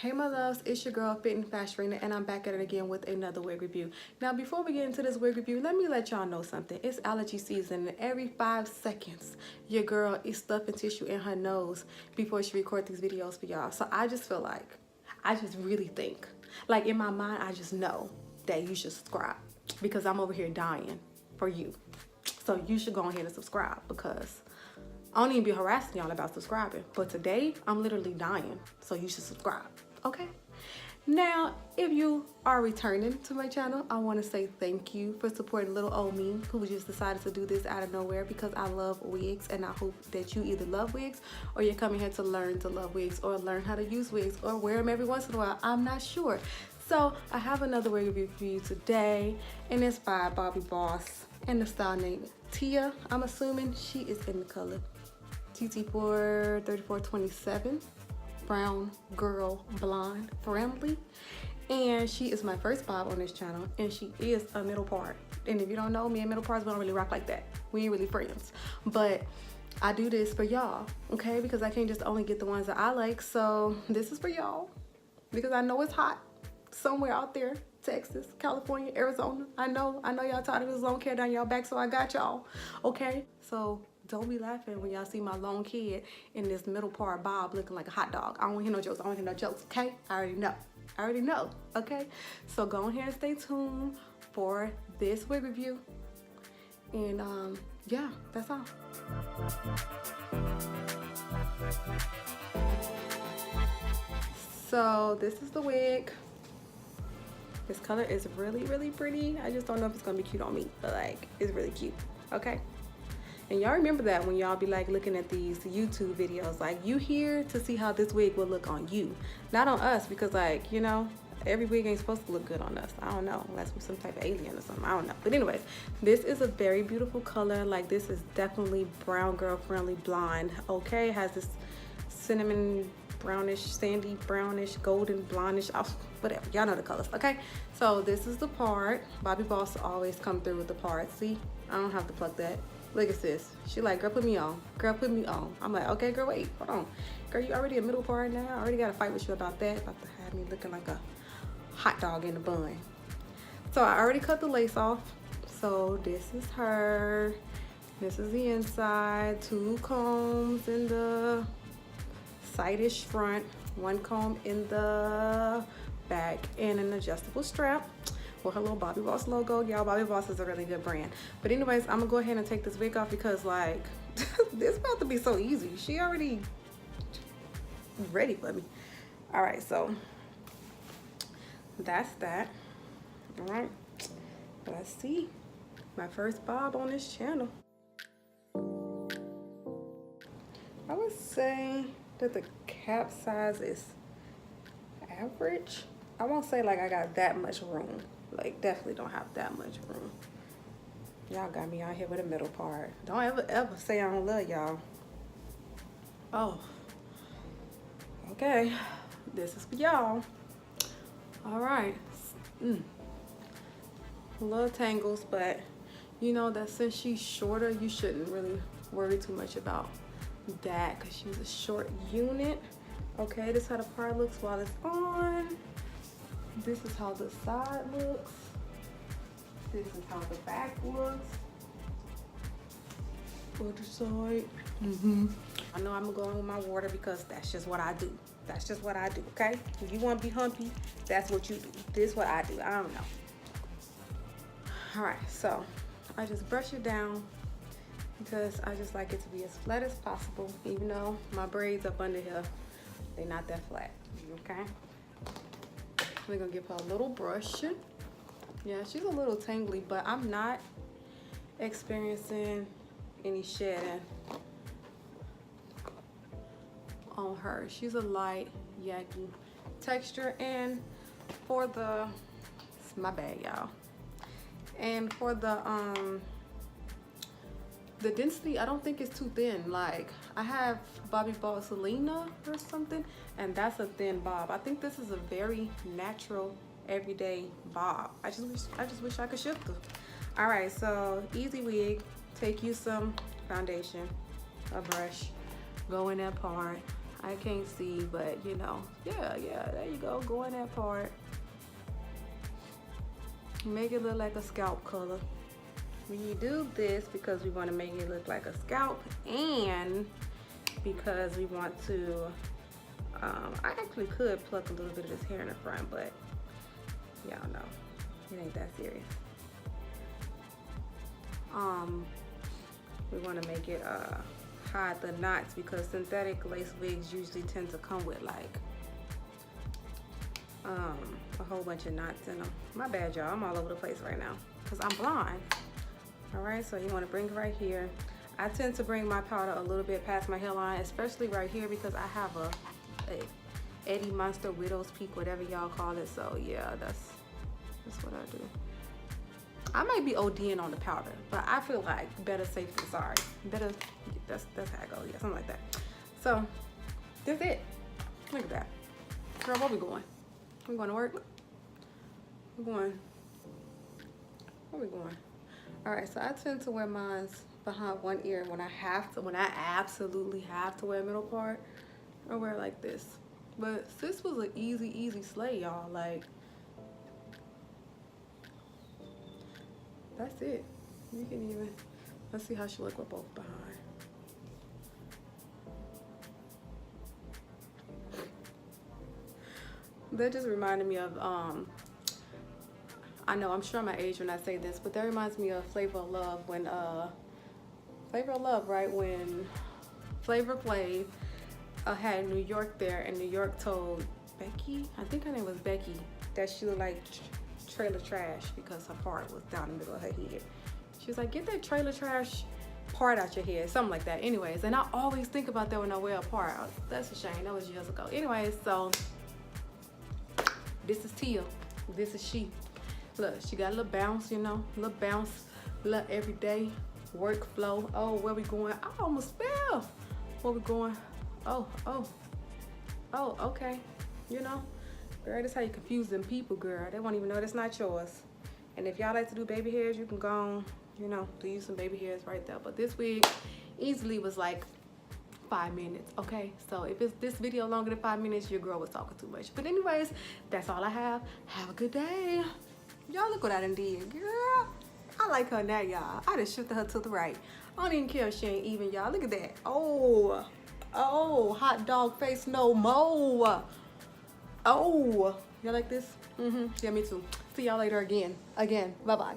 Hey my loves, it's your girl Fit and Fashion, and I'm back at it again with another wig review. Now before we get into this wig review, let me let y'all know something. It's allergy season, and every 5 seconds your girl is stuffing tissue in her nose before she records these videos for y'all. So I just feel like, I just really think, like in my mind, I just know that you should subscribe because I'm over here dying for you. So you should go ahead and subscribe because I don't even be harassing y'all about subscribing, but today I'm literally dying, so you should subscribe, okay? Now, if you are returning to my channel, I want to say thank you for supporting little old me who just decided to do this out of nowhere because I love wigs, and I hope that you either love wigs or you're coming here to learn to love wigs or learn how to use wigs or wear them every once in a while. I'm not sure. So I have another wig review for you today, and it's by Bobbi Boss and the style name Tiah. I'm assuming she is in the color TT4 3427, brown girl blonde friendly, and she is my first bob on this channel, and she is a middle part. And if you don't know, me and middle parts, we don't really rock like that. We ain't really friends, but I do this for y'all, okay? Because I can't just only get the ones that I like. So this is for y'all because I know it's hot somewhere out there, Texas, California, Arizona. I know y'all tired of this long hair down y'all back, so I got y'all, okay? So don't be laughing when y'all see my long kid in this middle part bob looking like a hot dog. I don't want to hear no jokes. I don't want to hear no jokes, okay? I already know, okay? So go ahead and stay tuned for this wig review. And yeah, that's all. So this is the wig. This color is really, really pretty. I just don't know if it's gonna be cute on me, but like, it's really cute, okay? And y'all remember that when y'all be like looking at these YouTube videos, like you here to see how this wig will look on you, not on us, because like, you know, every wig ain't supposed to look good on us. I don't know, unless we're some type of alien or something, I don't know. But anyways, this is a very beautiful color. Like this is definitely brown girl friendly blonde, okay? It has this cinnamon brownish, sandy brownish, golden blondish, whatever, y'all know the colors, okay? So this is the part. Bobbi Boss always come through with the part. See, I don't have to plug that. Look at this. She like, girl, put me on. Girl, put me on. I'm like, okay, girl, wait, hold on. Girl, you already a middle part now. I already got to fight with you about that. About to have me looking like a hot dog in the bun. So I already cut the lace off. So this is her. This is the inside. 2 combs in the side-ish front. 1 comb in the back. And an adjustable strap with her little Bobbi Boss logo. Y'all, Bobbi Boss is a really good brand. But anyways, I'm gonna go ahead and take this wig off because like, this about to be so easy. She already ready for me. All right, so that's that. All right, let's see. My first bob on this channel. I would say that the cap size is average. I won't say like I got that much room. Like, definitely don't have that much room. Y'all got me out here with a middle part. Don't ever say I don't love y'all. Oh. Okay. This is for y'all. All right. Little tangles, but you know that since she's shorter, you shouldn't really worry too much about that because she's a short unit. Okay, this is how the part looks while it's on. This is how the side looks. This is how the back looks. Other side. I know I'm gonna go in with my water because that's just what I do. That's just what I do, okay? If you wanna be humpy, that's what you do. This is what I do. I don't know. All right, so I just brush it down because I just like it to be as flat as possible, even though my braids up under here, they're not that flat, okay? We're gonna give her a little brush. Yeah, she's a little tangly, but I'm not experiencing any shedding on her. She's a light, yucky texture, and for the, it's my bad, y'all. And for the density, I don't think it's too thin. Like I have Bobbi Boss Selena or something, and that's a thin bob. I think this is a very natural, everyday bob. I just wish I could shift her. All right, so easy wig. Take you some foundation, a brush, go in that part. I can't see, but you know, yeah, there you go. Go in that part. Make it look like a scalp color. We do this because we want to make it look like a scalp, and because we want to, I actually could pluck a little bit of this hair in the front, but y'all know, it ain't that serious. We want to make it hide the knots, because synthetic lace wigs usually tend to come with like a whole bunch of knots in them. My bad, y'all, I'm all over the place right now because I'm blonde. All right, so you want to bring it right here. I tend to bring my powder a little bit past my hairline, especially right here, because I have a Eddie Monster Widow's Peak, whatever y'all call it. So yeah, that's what I do. I might be ODing on the powder, but I feel like better safe than sorry. Better, that's how it goes. Yeah, something like that. So that's it. Look at that. Girl, where we going? We going to work? We're going. Where we going? All right, so I tend to wear mine behind one ear when I absolutely have to wear a middle part. I wear it like this. But this was an easy slay, y'all. Like, that's it. You can even, let's see how she look with both behind. That just reminded me of, I know I'm sure my age when I say this, but that reminds me of Flavor of Love, when, Flavor of Love, right? When Flavor Flav had New York there, and New York told Becky, I think her name was Becky, that she looked like trailer trash because her part was down the middle of her head. She was like, get that trailer trash part out your head, something like that. Anyways, and I always think about that when I wear a part. That's a shame, that was years ago. Anyways, so this is Tia, this is she. Look, she got a little bounce, you know, a little bounce, a little everyday workflow. Oh, where we going? I almost fell. Where we going? Oh, okay. You know, girl, that's how you confuse them people, girl. They won't even know that's not yours. And if y'all like to do baby hairs, you can go on, you know, do you some baby hairs right there. But this wig easily was like 5 minutes, okay? So if it's this video longer than 5 minutes, your girl was talking too much. But anyways, that's all I have. Have a good day. Y'all, look what I done did, girl. I like her now, y'all. I just shifted her to the right. I don't even care if she ain't even, y'all. Look at that. Oh, hot dog face no more. Oh, y'all like this? Yeah, me too. See y'all later again. Bye-bye.